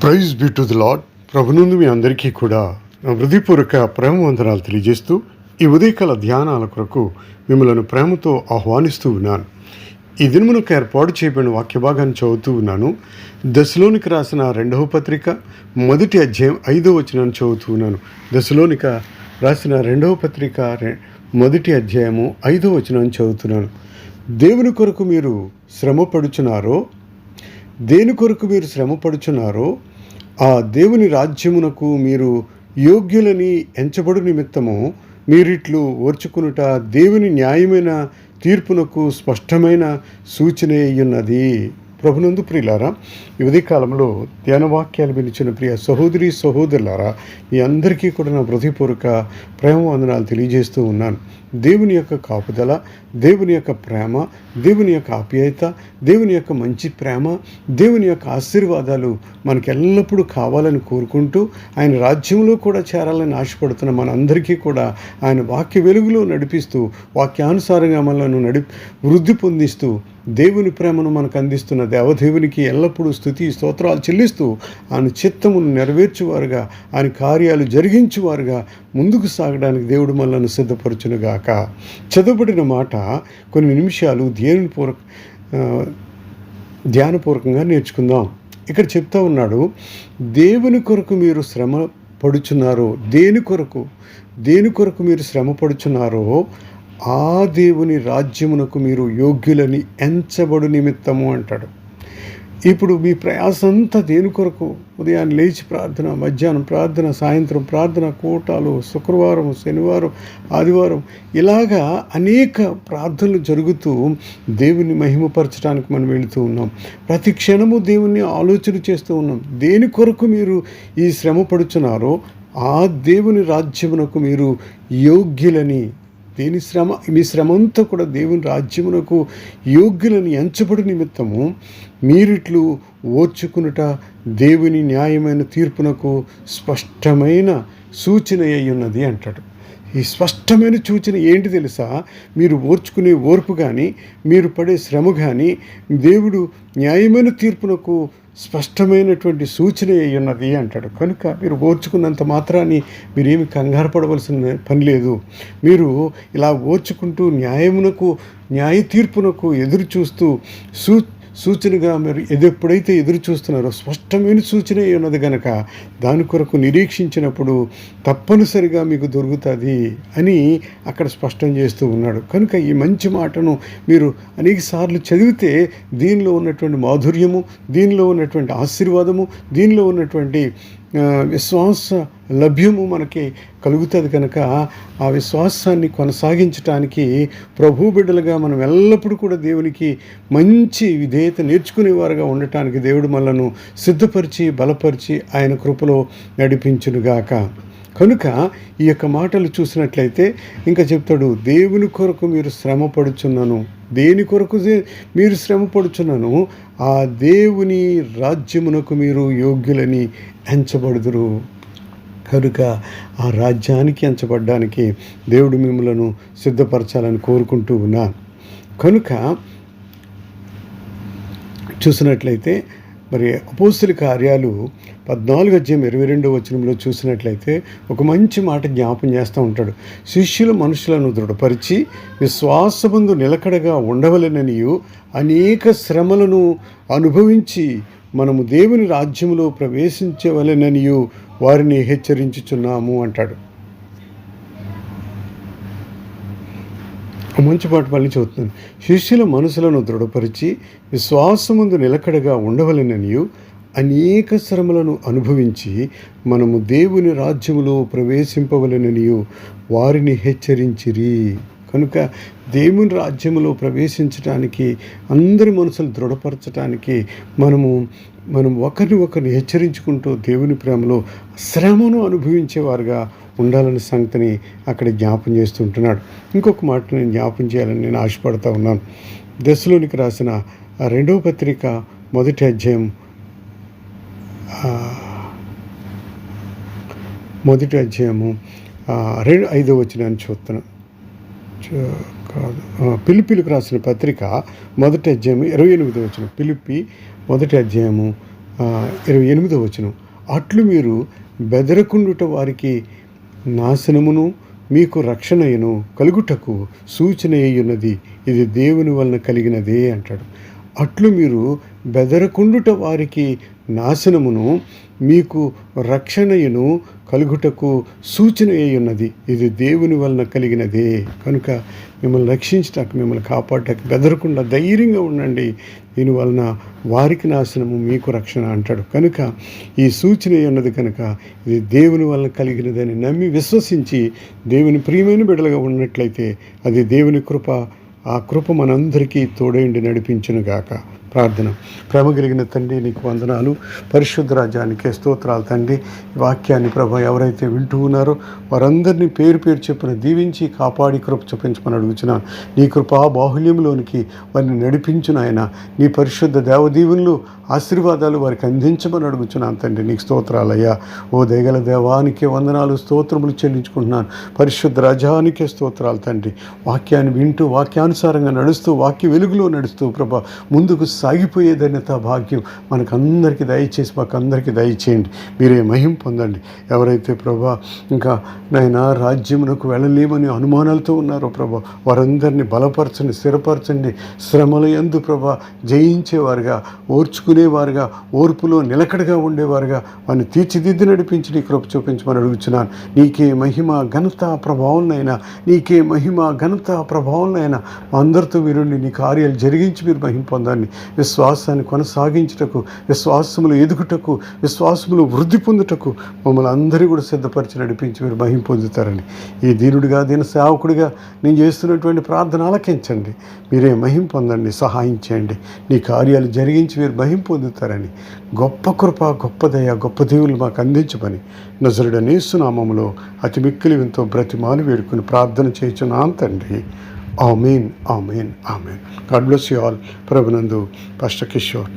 Praise be to the lord. ప్రభునందు మీ అందరికీ కూడా నా హృదయపూర్వక ప్రేమ వందనాలు తెలియజేస్తూ ఈ ఉదయకాల ధ్యానాల కొరకు మిమ్మల్ని ప్రేమతో ఆహ్వానిస్తూ ఉన్నాను. ఈ దినమునకు ఏర్పాటు చేయబడిన వాక్య భాగాన్ని చదువుతూ ఉన్నాను. దశలోనికి రాసిన 2వ పత్రిక 1వ అధ్యాయం 5వ వచనాన్ని చదువుతూ ఉన్నాను. దశలోనిక రాసిన 2వ పత్రిక 1వ అధ్యాయము 5వ వచనాన్ని చదువుతున్నాను. దేవుని కొరకు మీరు శ్రమపడుచున్నారో, దేని కొరకు మీరు శ్రమపడుచున్నారో ఆ దేవుని రాజ్యమునకు మీరు యోగ్యులని ఎంచబడు నిమిత్తము మీరిట్లు ఓర్చుకునుట దేవుని న్యాయమైన తీర్పునకు స్పష్టమైన సూచన అయ్యున్నది. ప్రభునందు ప్రియులారా, ఈ ఉదయకాలంలో ధ్యానవాక్యాలు వినిచిన ప్రియ సహోదరి సహోదరులారా, మీ అందరికీ కూడా నా హృదయపూర్వక ప్రేమ వందనాలు తెలియజేస్తూ ఉన్నాను. దేవుని యొక్క కాపుదల, దేవుని యొక్క ప్రేమ, దేవుని యొక్క ఆప్యాయత, దేవుని యొక్క మంచి ప్రేమ, దేవుని యొక్క ఆశీర్వాదాలు మనకు ఎల్లప్పుడూ కావాలని కోరుకుంటూ ఆయన రాజ్యంలో కూడా చేరాలని ఆశపడుతున్న మనందరికీ కూడా ఆయన వాక్య వెలుగులో నడిపిస్తూ వాక్యానుసారంగా మనల్ని వృద్ధి పొందిస్తూ దేవుని ప్రేమను మనకు అందిస్తున్న దేవదేవునికి ఎల్లప్పుడూ స్తుతి స్తోత్రాలు చెల్లిస్తూ ఆయన చిత్తమును నెరవేర్చువారుగా, ఆయన కార్యాలు జరిగించువారుగా ముందుకు సాగడానికి దేవుడు మనల్ని సిద్ధపరచునుగాక. చదవబడిన మాట కొన్ని నిమిషాలు ధ్యానపూర్వకంగా నేర్చుకుందాం. ఇక్కడ చెప్తా ఉన్నాడు, దేవుని కొరకు మీరు శ్రమ పడుచున్నారో, దేని కొరకు మీరు శ్రమ పడుచున్నారో ఆ దేవుని రాజ్యమునకు మీరు యోగ్యులని ఎంచబడు నిమిత్తము అంటాడు. ఇప్పుడు మీ ప్రయాసంతా దేని కొరకు? ఉదయాన్నే లేచి ప్రార్థన, మధ్యాహ్నం ప్రార్థన, సాయంత్రం ప్రార్థన, కూటాలు, శుక్రవారం, శనివారం, ఆదివారం, ఇలాగా అనేక ప్రార్థనలు జరుగుతూ దేవుని మహిమపరచడానికి మనం వెళుతూ ఉన్నాం. ప్రతి క్షణము దేవుణ్ణి ఆలోచన చేస్తూ ఉన్నాం. దేని కొరకు మీరు ఈ శ్రమ పడుచున్నారో ఆ దేవుని రాజ్యమునకు మీరు యోగ్యులని, మీ శ్రమంతా కూడా దేవుని రాజ్యమునకు యోగ్యులని ఎంచబడి నిమిత్తము మీరిట్లు ఓర్చుకునుట దేవుని న్యాయమైన తీర్పునకు స్పష్టమైన సూచన అయ్యున్నది అంటాడు. ఈ స్పష్టమైన సూచన ఏంటి తెలుసా? మీరు ఓర్చుకునే ఓర్పు కానీ, మీరు పడే శ్రమ కానీ దేవుడు న్యాయమైన తీర్పునకు స్పష్టమైనటువంటి సూచన అయ్యున్నది అంటాడు. కనుక మీరు ఓర్చుకున్నంత మాత్రాన్ని మీరేమి కంగారు పడవలసిన పని లేదు. మీరు ఇలా ఓర్చుకుంటూ న్యాయ తీర్పునకు ఎదురు చూస్తూ సూచనగా మీరు ఎప్పుడైతే ఎదురు చూస్తున్నారో స్పష్టమైన సూచన ఉన్నది కనుక దాని కొరకు నిరీక్షించినప్పుడు తప్పనిసరిగా మీకు దొరుకుతుంది అని అక్కడ స్పష్టం చేస్తూ ఉన్నాడు. కనుక ఈ మంచి మాటను మీరు అనేక సార్లు చదివితే దీనిలో ఉన్నటువంటి మాధుర్యము, దీనిలో ఉన్నటువంటి ఆశీర్వాదము, దీనిలో ఉన్నటువంటి విశ్వాస లభ్యము మనకి కలుగుతుంది. కనుక ఆ విశ్వాసాన్ని కొనసాగించడానికి ప్రభు బిడ్డలుగా మనం ఎల్లప్పుడూ కూడా దేవునికి మంచి విధేయత నేర్చుకునేవారుగా ఉండటానికి దేవుడు మనలను సిద్ధపరిచి బలపరిచి ఆయన కృపలో నడిపించునుగాక. కనుక ఈ యొక్క మాటలు చూసినట్లయితే ఇంకా చెప్తాడు, దేవుని కొరకు మీరు శ్రమ పడుచున్నాను. దేని కొరకు మీరు శ్రమ పడుచున్నాను? ఆ దేవుని రాజ్యమునకు మీరు యోగ్యులని ఎంచబడుదురు. కనుక ఆ రాజ్యానికి ఎంచబడ్డానికి దేవుడు మిమ్మలను సిద్ధపరచాలని కోరుకుంటూ ఉన్నాను. కనుక చూసినట్లయితే మరి అపోస్తలుల కార్యాలు 14వ అధ్యాయం 22వ వచనంలో చూసినట్లయితే ఒక మంచి మాట జ్ఞాపం చేస్తూ ఉంటాడు. శిష్యులు మనుషులను దృఢపరిచి విశ్వాసమందు నిలకడగా ఉండవలెననియు అనేక శ్రమలను అనుభవించి మనము దేవుని రాజ్యములో ప్రవేశించవలెననియు వారిని హెచ్చరించుచున్నాము అంటాడు. మంచి పాట మళ్ళీ చదువుతున్నాను. శిష్యుల మనసులను దృఢపరిచి విశ్వాసముందు నిలకడగా ఉండవలెననియు అనేక శ్రమలను అనుభవించి మనము దేవుని రాజ్యములో ప్రవేశింపవలెననియు వారిని హెచ్చరించిరి. కనుక దేవుని రాజ్యములో ప్రవేశించడానికి, అందరి మనసులు దృఢపరచడానికి మనం ఒకరిని హెచ్చరించుకుంటూ దేవుని ప్రేమలో శ్రమను అనుభవించేవారుగా ఉండాలనే సంగతిని అక్కడ జ్ఞాపం చేస్తుంటున్నాడు. ఇంకొక మాట నేను జ్ఞాపం చేయాలని నేను ఆశపడతా ఉన్నాను. దశలోనికి రాసిన 2వ పత్రిక 1వ అధ్యాయం 5వ వచనాన్ని చూస్తున్నాను. పిలిపిలకు రాసిన పత్రిక 1వ అధ్యాయం 28వ వచనం. పిలిపి 1వ అధ్యాయము 28వ వచనం, అట్లు మీరు బెదరకుండుట వారికి నాశనమును మీకు రక్షణయను కలుగుటకు సూచన అయ్యున్నది, ఇది దేవుని వలన కలిగినదే అంటాడు. అట్లు మీరు బెదరకుండుట వారికి నాశనమును మీకు రక్షణయను కలుగుటకు సూచన అయ్యున్నది, ఇది దేవుని వలన కలిగినదే. కనుక మిమ్మల్ని రక్షించటానికి, మిమ్మల్ని కాపాడటానికి బెదరకుండా ధైర్యంగా ఉండండి. దీనివలన వారికి నాశనము మీకు రక్షణ అంటాడు. కనుక ఈ సూచన ఉన్నది కనుక ఇది దేవుని వలన కలిగినదని నమ్మి విశ్వసించి దేవుని ప్రియమైన బిడ్డలుగా ఉన్నట్లయితే అది దేవుని కృప. ఆ కృప మనందరికీ తోడైండి నడిపించునుగాక. ప్రార్థన. ప్రేమ కలిగిన తండ్రి, నీకు వందనాలు. పరిశుద్ధ రాజ్యానికే స్తోత్రాలు తండ్రి. వాక్యాన్ని ప్రభా ఎవరైతే వింటూ ఉన్నారో వారందరినీ పేరు పేరు చెప్పున దీవించి కాపాడి కృప చూపించమని అడుగుతున్నాను. నీ కృపా బాహుల్యంలోనికి వారిని నడిపించును ఆయన. నీ పరిశుద్ధ దేవదీవులు ఆశీర్వాదాలు వారికి అందించమని అడుగుతున్నాను తండ్రి. నీకు స్తోత్రాలయ్యా. ఓ దయగల దేవానికే వందనాలు, స్తోత్రములు చెల్లించుకుంటున్నాను. పరిశుద్ధ రాజ్యానికే స్తోత్రాలు తండ్రి. వాక్యాన్ని వింటూ వాక్యానుసారంగా నడుస్తూ వాక్య వెలుగులో నడుస్తూ ప్రభా ముందుకు సాగిపోయే ధన్యత భాగ్యం మనకందరికీ దయచేసి మాకందరికీ దయచేయండి. మీరే మహిమ పొందండి. ఎవరైతే ప్రభా ఇంకా నాయనా రాజ్యమునకు వెళ్ళలేమని అనుమానాలతో ఉన్నారో ప్రభా వారందరినీ బలపరచండి, స్థిరపరచండి. శ్రమల యందు ప్రభా జయించేవారుగా, ఓర్చుకునేవారుగా, ఓర్పులో నిలకడగా ఉండేవారుగా వారిని తీర్చిదిద్ది నడిపించి నీ కృప చూపించమని అడుగుతున్నాను. నీకే మహిమ ఘనత ప్రభావంనైనా, నీకే మహిమ ఘనత ప్రభావంనైనా అందరితో వీరుండి నీ కార్యాలు జరిగించి మీరు మహిమ పొందండి. విశ్వాసాన్ని కొనసాగించుటకు, విశ్వాసములు ఎదుగుటకు, విశ్వాసములు వృద్ధి పొందుటకు మమ్మల్ని అందరూ కూడా సిద్ధపరిచి నడిపించి మీరు మహిమ పొందుతారని ఈ దీనుడిగా, దీన సేవకుడిగా నేను చేస్తున్నటువంటి ప్రార్థన ఆలకించండి. మీరే మహిమ పొందండి, సహాయం చేయండి. నీ కార్యాలు జరిగించి మీరు మహిమ పొందుతారని గొప్ప కృప, గొప్ప దయ, గొప్ప దేవుళ్ళు మాకు అందించమని నజరుడనే యేసు నామములో అతి మిక్కిలి వింతో బ్రతిమాలు వేడుకుని ప్రార్థన చేయుచున్నాను తండ్రి. ఆమేన్, ఆమేన్, ఆమేన్. God bless you all. ప్రభునందు పాస్టర్ కిషోర్.